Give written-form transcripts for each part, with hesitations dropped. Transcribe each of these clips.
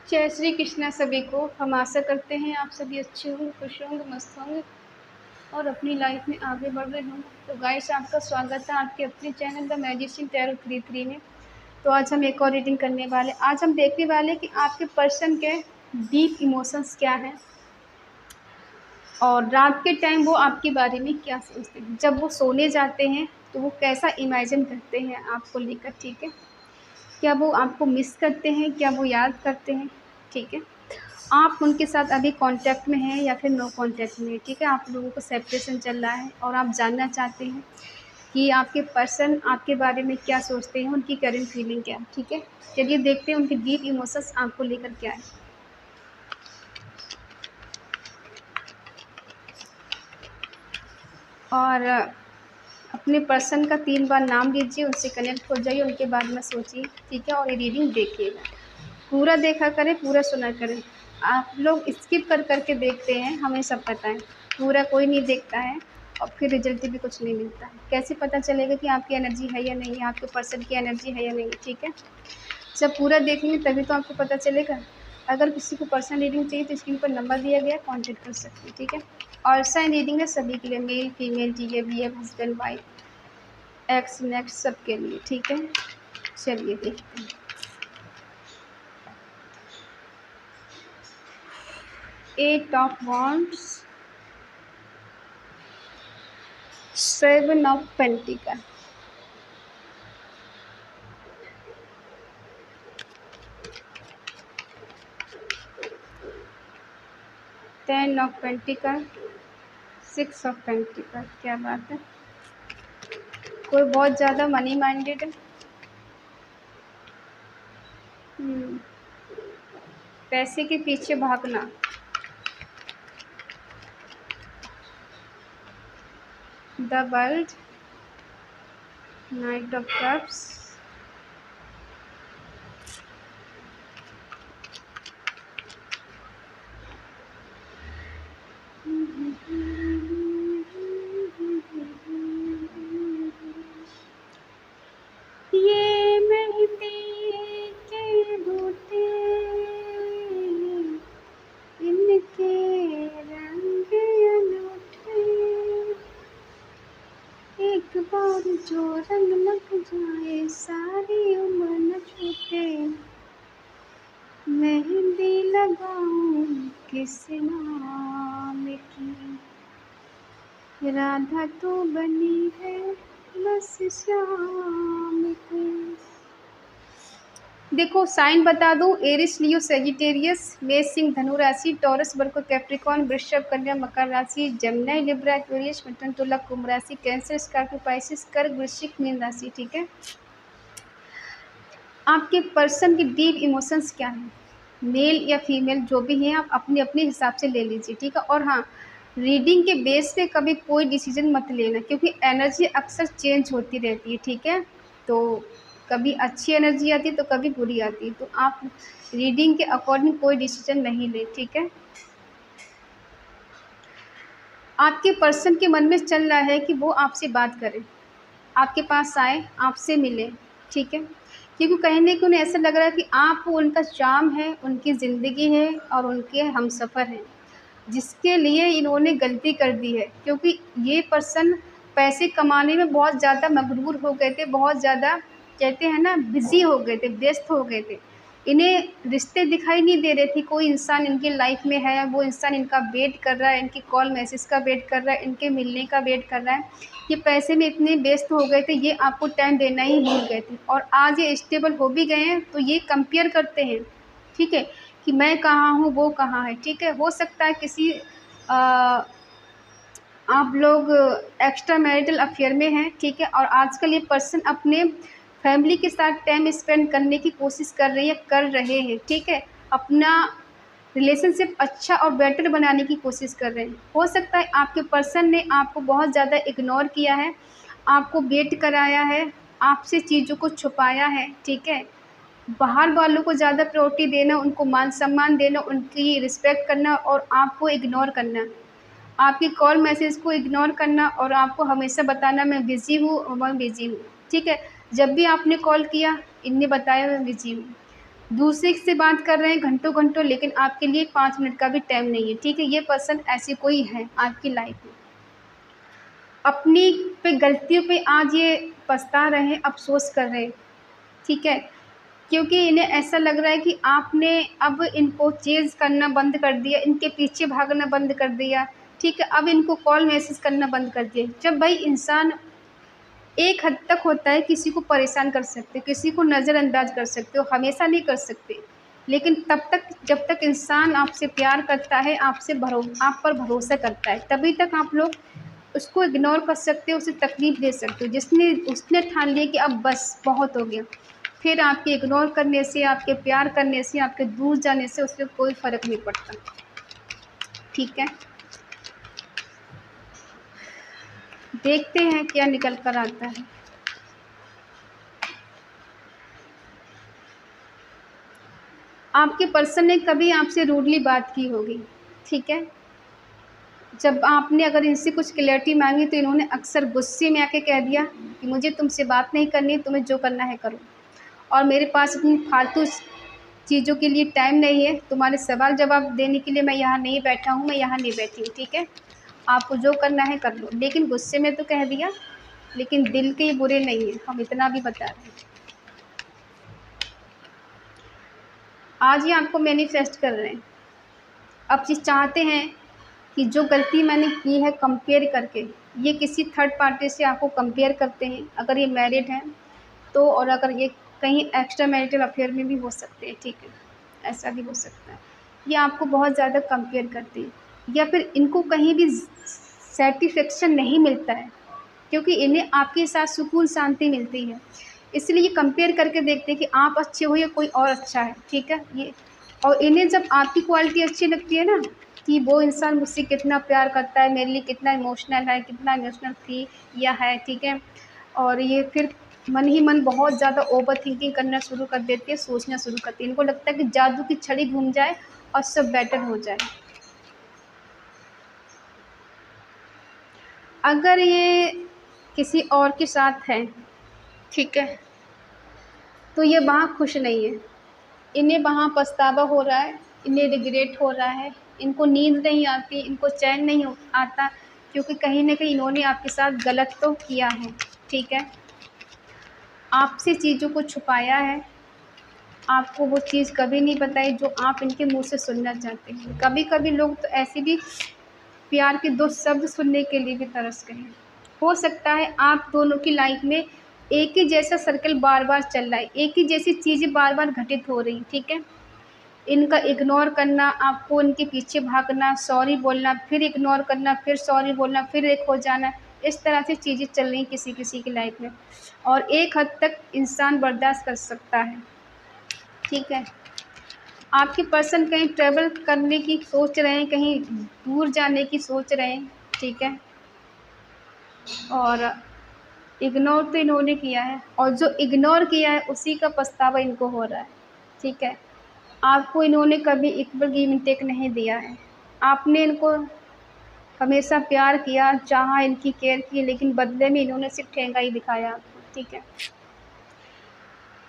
जय श्री कृष्णा सभी को। हम आशा करते हैं आप सभी अच्छे होंगे, खुश होंगे, मस्त होंगे और अपनी लाइफ में आगे बढ़ रहे होंगे। तो गाइस, आपका स्वागत है आपके अपने चैनल द मैजिशियन टैरो 33 में। तो आज हम एक और रीडिंग करने वाले। आज हम देखने वाले कि आपके पर्सन के डीप इमोशंस क्या हैं और रात के टाइम वो आपके बारे में क्या सोचते हैं। जब वो सोने जाते हैं तो वो कैसा इमेजिन करते हैं आपको लेकर, ठीक है। क्या वो आपको मिस करते हैं, क्या वो याद करते हैं, ठीक है। आप उनके साथ अभी कांटेक्ट में हैं या फिर नो कांटेक्ट में हैं, ठीक है। आप लोगों को सेपरेशन चल रहा है और आप जानना चाहते हैं कि आपके पर्सन आपके बारे में क्या सोचते हैं, उनकी करंट फीलिंग क्या है, ठीक है। चलिए देखते हैं उनके डीप इमोशंस आपको लेकर क्या है। और अपने पर्सन का 3 बार नाम लीजिए, उनसे कनेक्ट हो जाइए, उनके बारे में सोचिए, ठीक है। और ये रीडिंग देखिएगा, पूरा देखा करें, पूरा सुना करें। आप लोग स्किप कर करके देखते हैं, हमें सब पता है। पूरा कोई नहीं देखता है और फिर रिजल्ट भी कुछ नहीं मिलता है। कैसे पता चलेगा कि आपकी एनर्जी है या नहीं है, आपके पर्सन की एनर्जी है या नहीं, ठीक है। जब पूरा देखेंगे तभी तो आपको पता चलेगा। अगर किसी को पर्सनल रीडिंग चाहिए तो स्क्रीन पर नंबर दिया गया, कॉन्टेक्ट कर सकते हैं, ठीक है। और साइन रीडिंग है सभी के लिए, male female T B F husband wife ex next सबके लिए, ठीक है। चलिए देखते हैं। 8 of wands, 7 of pentacle, 10 of pentacle, 6 of pentacle. क्या बात है, कोई बहुत ज़्यादा मनी माइंडेड है। पैसे के पीछे भागना, the world, night of cups, ये मेहंदी के बूटे, इनके रंग अनूठे, एक बार जो रंग लग जाए सारी उम्र न छूटे, मेहंदी लगाऊं किस नाम की, राधा तो बनी है बस शाम की। देखो साइन बता दूं, एरिस लियो सेजिटेरियस, मेष सिंह धनु राशि, टॉरस वर्गो कैप्रिकॉर्न, वृषभ कन्या मकर राशि, जमुना लिब्रा एक्वेरियस, मिथुन तुला कुंभ राशि, कैंसर स्कॉर्पियो पाइसिस, कर्क वृश्चिक मीन राशि, ठीक है। आपके पर्सन की डीप इमोशंस क्या है, मेल या फीमेल जो भी हैं, आप अपने अपने हिसाब से ले लीजिए, ठीक है। और हाँ, रीडिंग के बेस पे कभी कोई डिसीजन मत लेना, क्योंकि एनर्जी अक्सर चेंज होती रहती है, ठीक है। तो कभी अच्छी एनर्जी आती है तो कभी बुरी आती है, तो आप रीडिंग के अकॉर्डिंग कोई डिसीजन नहीं ले, ठीक है। आपके पर्सन के मन में चल रहा है कि वो आपसे बात करें, आपके पास आए, आपसे मिले, ठीक है। क्योंकि कहीं न कहीं उन्हें ऐसा लग रहा है कि आप उनका चार्म है, उनकी ज़िंदगी है और उनके हमसफ़र हैं, जिसके लिए इन्होंने गलती कर दी है। क्योंकि ये पर्सन पैसे कमाने में बहुत ज़्यादा मगरूर हो गए थे, बहुत ज़्यादा कहते हैं ना बिज़ी हो गए थे, व्यस्त हो गए थे। इन्हें रिश्ते दिखाई नहीं दे रहे थे, कोई इंसान इनकी लाइफ में है, वो इंसान इनका वेट कर रहा है, इनकी कॉल मैसेज का वेट कर रहा है, इनके मिलने का वेट कर रहा है। ये पैसे में इतने व्यस्त हो गए थे, ये आपको टाइम देना ही भूल गए थे। और आज ये स्टेबल हो भी गए हैं तो ये कंपेयर करते हैं, ठीक है, कि मैं कहाँ हूँ, वो कहाँ है, ठीक है। हो सकता है किसी आप लोग एक्स्ट्रा मैरिटल अफेयर में हैं, ठीक है। और आजकल ये पर्सन अपने फैमिली के साथ टाइम स्पेंड करने की कोशिश कर रहे हैं, ठीक है। अपना रिलेशनशिप अच्छा और बेटर बनाने की कोशिश कर रहे हैं। हो सकता है आपके पर्सन ने आपको बहुत ज़्यादा इग्नोर किया है, आपको वेट कराया है, आपसे चीज़ों को छुपाया है, ठीक है। बाहर वालों को ज़्यादा प्रायोरिटी देना, उनको मान सम्मान देना, उनकी रिस्पेक्ट करना और आपको इग्नोर करना, आपकी कॉल मैसेज को इग्नोर करना और आपको हमेशा बताना मैं बिज़ी हूँ और मैं बिज़ी हूँ, ठीक है। जब भी आपने कॉल किया इनने बताया मैं बिज़ी हूँ। दूसरे से बात कर रहे हैं घंटों घंटों, लेकिन आपके लिए 5 मिनट का भी टाइम नहीं है, ठीक है। ये पर्सन ऐसे कोई है आपकी लाइफ में, अपनी पे गलतियों पे आज ये पछता रहे हैं, अफ़सोस कर रहे हैं, ठीक है। क्योंकि इन्हें ऐसा लग रहा है कि आपने अब इनको चेज़ करना बंद कर दिया, इनके पीछे भागना बंद कर दिया, ठीक है। अब इनको कॉल मैसेज करना बंद कर दिया। जब भाई इंसान एक हद तक होता है, किसी को परेशान कर सकते, किसी को नज़रअंदाज कर सकते हो, हमेशा नहीं कर सकते। लेकिन तब तक जब तक इंसान आपसे प्यार करता है, आप पर भरोसा करता है, तभी तक आप लोग उसको इग्नोर कर सकते हो, उसे तकलीफ़ दे सकते हो। उसने ठान लिया कि अब बस बहुत हो गया, फिर आपके इग्नोर करने से, आपके प्यार करने से, आपके दूर जाने से उससे कोई फ़र्क नहीं पड़ता, ठीक है। देखते हैं क्या निकल कर आता है। आपके पर्सन ने कभी आपसे रूडली बात की होगी, ठीक है। जब आपने अगर इनसे कुछ क्लैरिटी मांगी तो इन्होंने अक्सर गुस्से में आके कह दिया कि मुझे तुमसे बात नहीं करनी, तुम्हें जो करना है करो, और मेरे पास इतनी फालतू चीज़ों के लिए टाइम नहीं है, तुम्हारे सवाल जवाब देने के लिए मैं यहाँ नहीं बैठा हूँ, मैं यहाँ नहीं बैठी हूँ, ठीक है। आपको जो करना है कर लो। लेकिन गुस्से में तो कह दिया, लेकिन दिल के बुरे नहीं है, हम इतना भी बता रहे हैं। आज ये आपको मैनिफेस्ट कर रहे हैं। अब ये चाहते हैं कि जो गलती मैंने की है कंपेयर करके, ये किसी थर्ड पार्टी से आपको कंपेयर करते हैं, अगर ये मैरिड हैं तो, और अगर ये कहीं एक्स्ट्रा मैरिटल अफेयर में भी हो सकते हैं, ठीक है, ऐसा भी हो सकता है। ये आपको बहुत ज़्यादा कंपेयर करते हैं, या फिर इनको कहीं भी सेटिस्फेक्शन नहीं मिलता है, क्योंकि इन्हें आपके साथ सुकून शांति मिलती है, इसलिए ये कंपेयर करके देखते हैं कि आप अच्छे हो या कोई और अच्छा है, ठीक है। ये और इन्हें जब आपकी क्वालिटी अच्छी लगती है ना, कि वो इंसान मुझसे कितना प्यार करता है, मेरे लिए कितना इमोशनल है, कितना इमोशनल थी या है, ठीक है। और ये फिर मन ही मन बहुत ज़्यादा ओवर थिंकिंग करना शुरू कर देते हैं, सोचना शुरू करते हैं। इनको लगता है कि जादू की छड़ी घूम जाए और सब बेटर हो जाए। अगर ये किसी और के साथ है, ठीक है, तो ये वहाँ खुश नहीं है, इन्हें वहाँ पछतावा हो रहा है, इन्हें रिग्रेट हो रहा है, इनको नींद नहीं आती, इनको चैन नहीं आता, क्योंकि कहीं न कहीं इन्होंने आपके साथ गलत तो किया है, ठीक है। आपसे चीज़ों को छुपाया है, आपको वो चीज़ कभी नहीं बताई जो आप इनके मुँह से सुनना चाहते हैं। कभी-कभी लोग तो ऐसे भी प्यार के 2 शब्द सुनने के लिए भी तरसते हैं। हो सकता है आप दोनों की लाइफ़ में एक ही जैसा सर्कल बार-बार चल रहा है, एक ही जैसी चीज़ें बार-बार घटित हो रही हैं, ठीक है। इनका इग्नोर करना, आपको इनके पीछे भागना, सॉरी बोलना, फिर इग्नोर करना, फिर सॉरी बोलना, फिर एक हो जाना, इस तरह से चीज़ें चल रही हैं किसी-किसी की लाइफ़ में, और एक हद तक इंसान बर्दाश्त कर सकता है, ठीक है। आपके पर्सन कहीं ट्रैवल करने की सोच रहे हैं, कहीं दूर जाने की सोच रहे हैं, ठीक है। और इग्नोर तो इन्होंने किया है, और जो इग्नोर किया है उसी का पछतावा इनको हो रहा है, ठीक है। आपको इन्होंने कभी इक्वल गिव एंड टेक नहीं दिया है। आपने इनको हमेशा प्यार किया, चाहा, इनकी केयर की, लेकिन बदले में इन्होंने सिर्फ़ ठेंगा ही दिखाया आपको, ठीक है।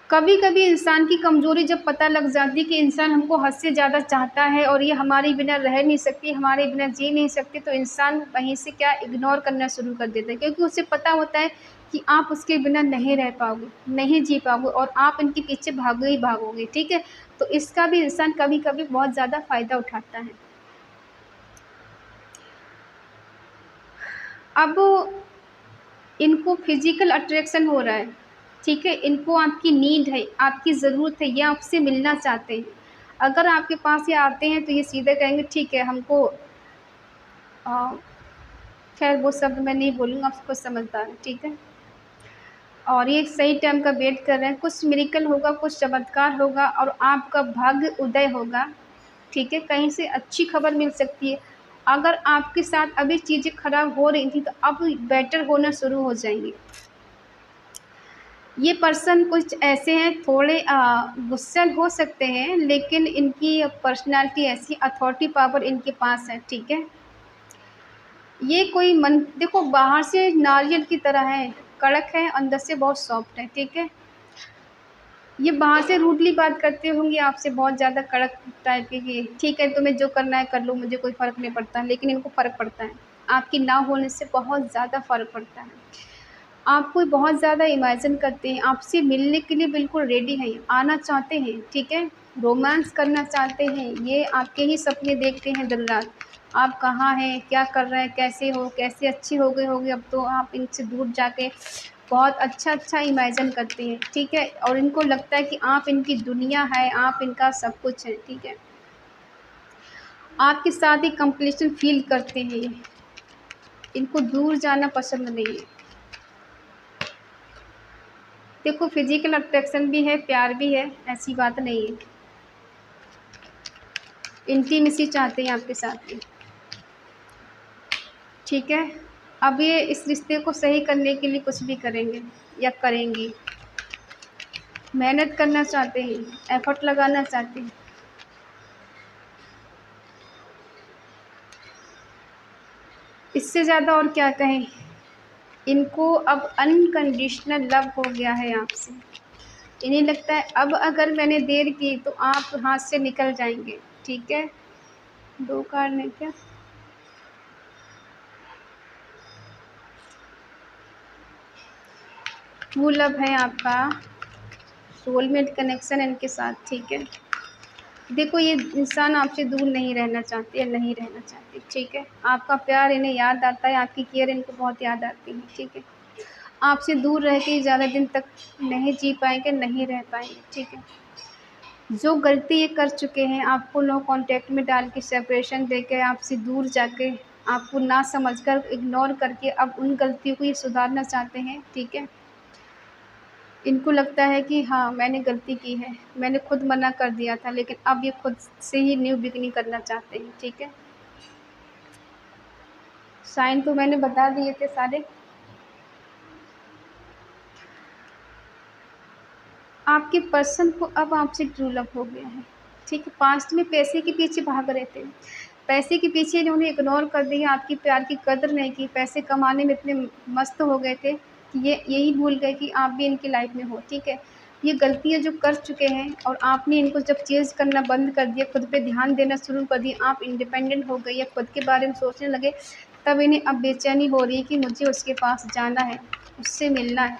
कभी-कभी इंसान की कमज़ोरी जब पता लग जाती है कि इंसान हमको हद से ज़्यादा चाहता है और ये हमारे बिना रह नहीं सकती, हमारे बिना जी नहीं सकती, तो इंसान वहीं से क्या इग्नोर करना शुरू कर देता है, क्योंकि उसे पता होता है कि आप उसके बिना नहीं रह पाओगे, नहीं जी पाओगे, और आप इनके पीछे भागोगे ही भागोगे, ठीक है। तो इसका भी इंसान कभी-कभी बहुत ज़्यादा फ़ायदा उठाता है। अब इनको फ़िज़िकल अट्रैक्शन हो रहा है, ठीक है? इनको आपकी नीड है, आपकी ज़रूरत है, ये आपसे मिलना चाहते हैं। अगर आपके पास ये आते हैं तो ये सीधे कहेंगे ठीक है हमको अ, ख़ैर वो शब्द मैं नहीं बोलूँगा, आप खुद समझदार हैं, ठीक है? और ये सही टाइम का वेट कर रहे हैं, कुछ मिरेकल होगा, कुछ चमत्कार होगा और आपका भाग्य उदय होगा, ठीक है? कहीं से अच्छी खबर मिल सकती है। अगर आपके साथ अभी चीज़ें ख़राब हो रही थी तो अब बेटर होना शुरू हो जाएँगी। ये पर्सन कुछ ऐसे हैं, थोड़े गुस्सैल हो सकते हैं, लेकिन इनकी पर्सनैलिटी ऐसी, अथॉरिटी पावर इनके पास है, ठीक है? ये कोई मन देखो बाहर से नारियल की तरह है, कड़क है, अंदर से बहुत सॉफ्ट है, ठीक है? ये बाहर से रूडली बात करते होंगे आपसे, बहुत ज़्यादा कड़क टाइप के कि ठीक है तुम्हें जो करना है कर लो, मुझे कोई फ़र्क नहीं पड़ता, लेकिन इनको फ़र्क पड़ता है। आपकी ना होने से बहुत ज़्यादा फ़र्क पड़ता है। आपको बहुत ज़्यादा इमेजिन करते हैं, आपसे मिलने के लिए बिल्कुल रेडी हैं, आना चाहते हैं, ठीक है? रोमांस करना चाहते हैं, ये आपके ही सपने देखते हैं दिन-रात। आप कहाँ हैं, क्या कर रहे हैं, कैसे हो, कैसे अच्छी हो गए होगे अब तो आप इनसे दूर जाके बहुत अच्छा-अच्छा इमेजिन करते हैं, ठीक है? और इनको लगता है कि आप इनकी दुनिया है, आप इनका सब कुछ हैं, ठीक है? आपके साथ ही कंप्लीशन फ़ील करते हैं ये, इनको दूर जाना पसंद नहीं है। देखो फिज़िकल अट्रैक्शन भी है, प्यार भी है, ऐसी बात नहीं है। इंटीमेसी चाहते हैं आपके साथ में, ठीक है? अब ये इस रिश्ते को सही करने के लिए कुछ भी करेंगे या करेंगी। मेहनत करना चाहते हैं, एफ़र्ट लगाना चाहते हैं। इससे ज़्यादा और क्या कहें? इनको अब अनकंडीशनल लव हो गया है आपसे। इन्हें लगता है अब अगर मैंने देर की तो आप हाथ से निकल जाएँगे, ठीक है? 2 कारण है क्या? ट्रू लव है आपका, सोलमेट कनेक्शन है इनके साथ, ठीक है? देखो ये इंसान आपसे दूर नहीं रहना चाहते या नहीं रहना चाहते, ठीक है? आपका प्यार इन्हें याद आता है, आपकी केयर इनको बहुत याद आती है, ठीक है? आपसे दूर रह के ज़्यादा दिन तक नहीं जी पाएँगे, नहीं रह पाएँगे, ठीक है? जो गलती ये कर चुके हैं, आपको नो कॉन्टैक्ट में डाल के सेपरेशन देके आपसे दूर जाके, आपको ना समझकर इग्नोर करके अब उन गलतियों को ये सुधारना चाहते हैं, ठीक है? इनको लगता है कि हाँ, मैंने गलती की है, मैंने खुद मना कर दिया था, लेकिन अब ये खुद से ही न्यू बिगिनिंग करना चाहते हैं, ठीक है? साइन तो मैंने बता दिए थे सारे। आपके पर्सन को अब आपसे ट्रू लव हो गया है, ठीक है? पास्ट में पैसे के पीछे भाग रहे थे, पैसे के पीछे इन्होंने इग्नोर कर दिया, आपकी प्यार की कदर नहीं की, पैसे कमाने में इतने मस्त हो गए थे कि ये यही भूल गए कि आप भी इनकी लाइफ़ में हो, ठीक है? ये गलतियाँ जो कर चुके हैं और आपने इनको जब चेज़ करना बंद कर दिया, खुद पे ध्यान देना शुरू कर दिया, आप इंडिपेंडेंट हो गई या खुद के बारे में सोचने लगे, तब इन्हें अब बेचैनी हो रही है कि मुझे उसके पास जाना है, उससे मिलना है,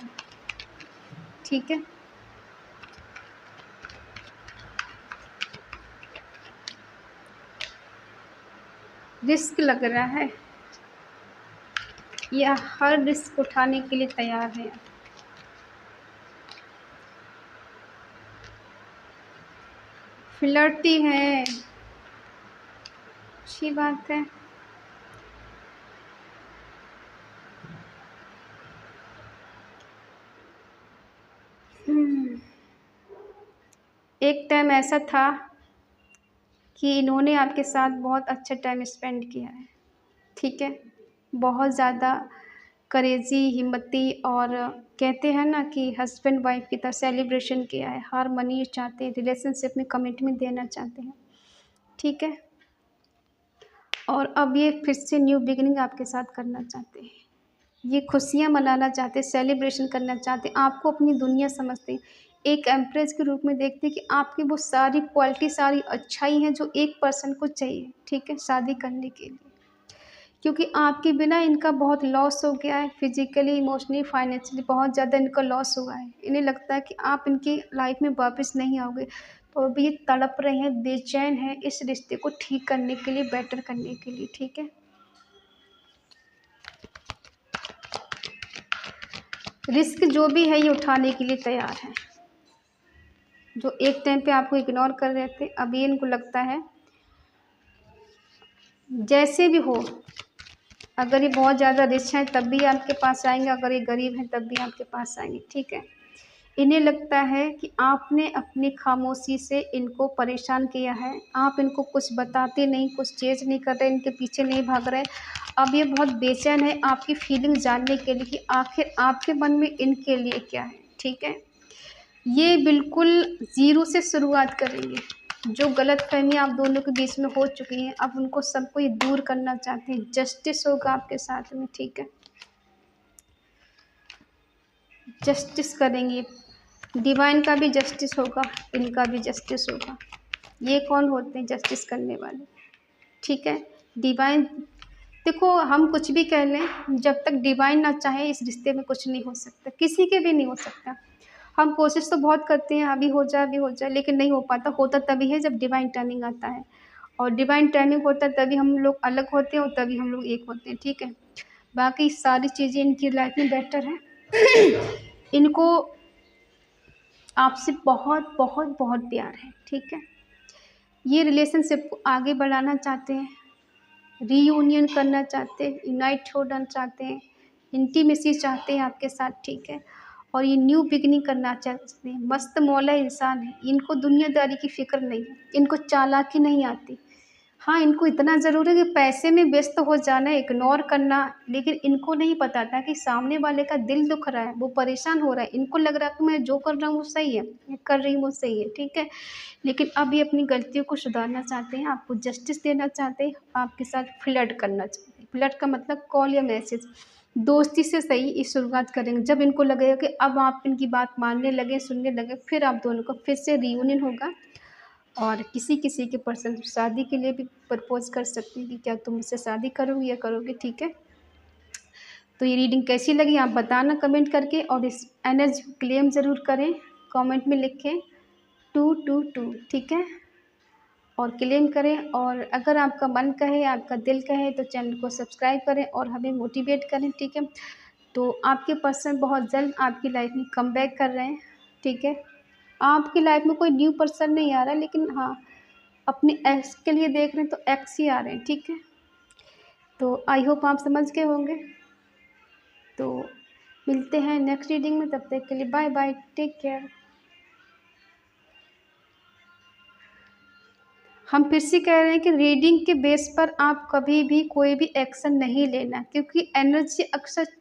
ठीक है? रिस्क लग रहा है या हर रिस्क उठाने के लिए तैयार है। फ्लर्टी हैं, अच्छी बात है। एक टाइम ऐसा था कि इन्होंने आपके साथ बहुत अच्छा टाइम स्पेंड किया है, ठीक है? बहुत ज़्यादा क्रेज़ी, हिम्मती और कहते हैं ना कि हस्बैंड वाइफ़ की तरह सेलिब्रेशन किया है, हार्मनी चाहते हैं, रिलेशनशिप में कमिटमेंट देना चाहते हैं, ठीक है? और अब ये फिर से न्यू बिगिनिंग आपके साथ करना चाहते हैं। ये खुशियाँ मनाना चाहते हैं, सेलिब्रेशन करना चाहते हैं, आपको अपनी दुनिया समझते हैं। एक एम्प्रेस के रूप में देखते हैं कि आपकी वो सारी क्वालिटी, सारी अच्छाई हैं जो एक पर्सन को चाहिए, ठीक है? शादी करने के लिए। क्योंकि आपके बिना इनका बहुत लॉस हो गया है, फिज़िकली, इमोशनली, फाइनेंशियली बहुत ज़्यादा इनका लॉस हुआ है। इन्हें लगता है कि आप इनकी लाइफ़ में वापस नहीं आओगे, तो अभी ये तड़प रहे हैं, बेचैन हैं इस रिश्ते को ठीक करने के लिए, बेटर करने के लिए, ठीक है? रिस्क जो भी है ये उठाने के लिए तैयार हैं। जो एक टाइम पे आपको इग्नोर कर रहे थे, अभी इनको लगता है जैसे भी हो, अगर ये बहुत ज़्यादा रिच हैं तब भी आपके पास आएँगे, अगर ये गरीब हैं तब भी आपके पास आएँगे, ठीक है? इन्हें लगता है कि आपने अपनी खामोशी से इनको परेशान किया है, आप इनको कुछ बताते नहीं, कुछ चेज़ नहीं कर रहे, इनके पीछे नहीं भाग रहे। अब ये बहुत बेचैन है आपकी फीलिंग जानने के लिए कि आखिर आपके मन में इनके लिए क्या है, ठीक है? ये बिल्कुल ज़ीरो से शुरुआत करेंगे। जो गलतफ़हमी आप दोनों के बीच में हो चुकी हैं, अब उनको सबको ये दूर करना चाहते हैं। जस्टिस होगा आपके साथ में, ठीक है? जस्टिस करेंगे, डिवाइन का भी जस्टिस होगा, इनका भी जस्टिस होगा। ये कौन होते हैं जस्टिस करने वाले? ठीक है, डिवाइन, देखो हम कुछ भी कह लें, जब तक डिवाइन ना चाहे इस रिश्ते में कुछ नहीं हो सकता, किसी के भी नहीं हो सकता। हम कोशिश तो बहुत करते हैं अभी हो जाए, अभी हो जाए, लेकिन नहीं हो पाता। होता तभी है जब डिवाइन टाइमिंग आता है, और डिवाइन टाइमिंग होता है तभी हम लोग अलग होते हैं और तभी हम लोग एक होते हैं। ठीक है, बाकी सारी चीज़ें इनकी लाइफ में बेटर है। इनको आपसे बहुत बहुत बहुत प्यार है। ठीक है, ये रिलेशनशिप को आगे बढ़ाना चाहते हैं, रीयूनियन करना चाहते हैं, यूनाइट होना चाहते हैं, इंटीमेसी चाहते हैं आपके साथ। ठीक है, और ये न्यू बिगिनिंग करना चाहते हैं। मस्त मौला इंसान है, इनको दुनियादारी की फ़िक्र नहीं है, इनको चालाकी नहीं आती। हाँ, इनको इतना ज़रूर है कि पैसे में व्यस्त हो जाना, इग्नोर करना, लेकिन इनको नहीं पता था कि सामने वाले का दिल दुख रहा है, वो परेशान हो रहा है। इनको लग रहा है कि मैं जो कर रहा हूँ वो सही है, मैं कर रही हूँ वो सही है। ठीक है, लेकिन अब ये अपनी गलतियों को सुधारना चाहते हैं, आपको जस्टिस देना चाहते हैं, आपके साथ फ्लर्ट करना चाहते हैं। फ्लर्ट का मतलब कॉल या मैसेज, दोस्ती से सही ये शुरुआत करेंगे। जब इनको लगेगा कि अब आप इनकी बात मानने लगे, सुनने लगे, फिर आप दोनों को फिर से रियूनियन होगा। और किसी किसी के पर्सन शादी के लिए भी प्रपोज कर सकते हैं कि क्या तुम मुझसे शादी करोगी या करोगे। ठीक है, तो ये रीडिंग कैसी लगी आप बताना कमेंट करके, और इस एनर्जी को क्लेम ज़रूर करें, कमेंट में लिखें 222। ठीक है, और क्लेम करें। और अगर आपका मन कहे, आपका दिल कहे, तो चैनल को सब्सक्राइब करें और हमें मोटिवेट करें। ठीक है, तो आपके पर्सन बहुत जल्द आपकी लाइफ में कम बैक कर रहे हैं। ठीक है, आपकी लाइफ में कोई न्यू पर्सन नहीं आ रहा है, लेकिन हाँ अपने एक्स के लिए देख रहे हैं तो एक्स ही आ रहे हैं। ठीक है, तो आई होप आप समझ गए होंगे। तो मिलते हैं नेक्स्ट रीडिंग में, तब तक के लिए बाय बाय, टेक केयर। हम फिर से कह रहे हैं कि रीडिंग के बेस पर आप कभी भी कोई भी एक्शन नहीं लेना, क्योंकि एनर्जी अक्सर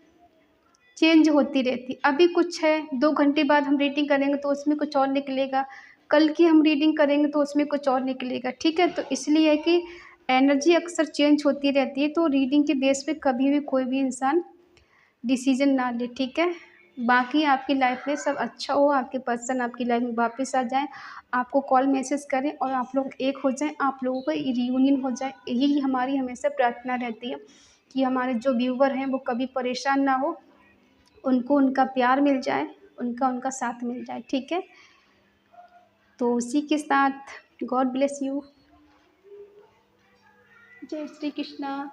चेंज होती रहती। अभी कुछ है, 2 घंटे बाद हम रीडिंग करेंगे तो उसमें कुछ और निकलेगा, कल की हम रीडिंग करेंगे तो उसमें कुछ और निकलेगा। ठीक है, तो इसलिए है कि एनर्जी अक्सर चेंज होती रहती है, तो रीडिंग के बेस पे कभी भी कोई भी इंसान डिसीजन ना ले। ठीक है, बाकी आपकी लाइफ में सब अच्छा हो, आपके पर्सन आपकी लाइफ में वापस आ जाएं, आपको कॉल मैसेज करें और आप लोग एक हो जाएं, आप लोगों का रियूनियन हो जाए। यही हमारी हमेशा प्रार्थना रहती है कि हमारे जो व्यूवर हैं वो कभी परेशान ना हो, उनको उनका प्यार मिल जाए, उनका उनका साथ मिल जाए। ठीक है, तो उसी के साथ गॉड ब्लेस यू। जय श्री कृष्णा।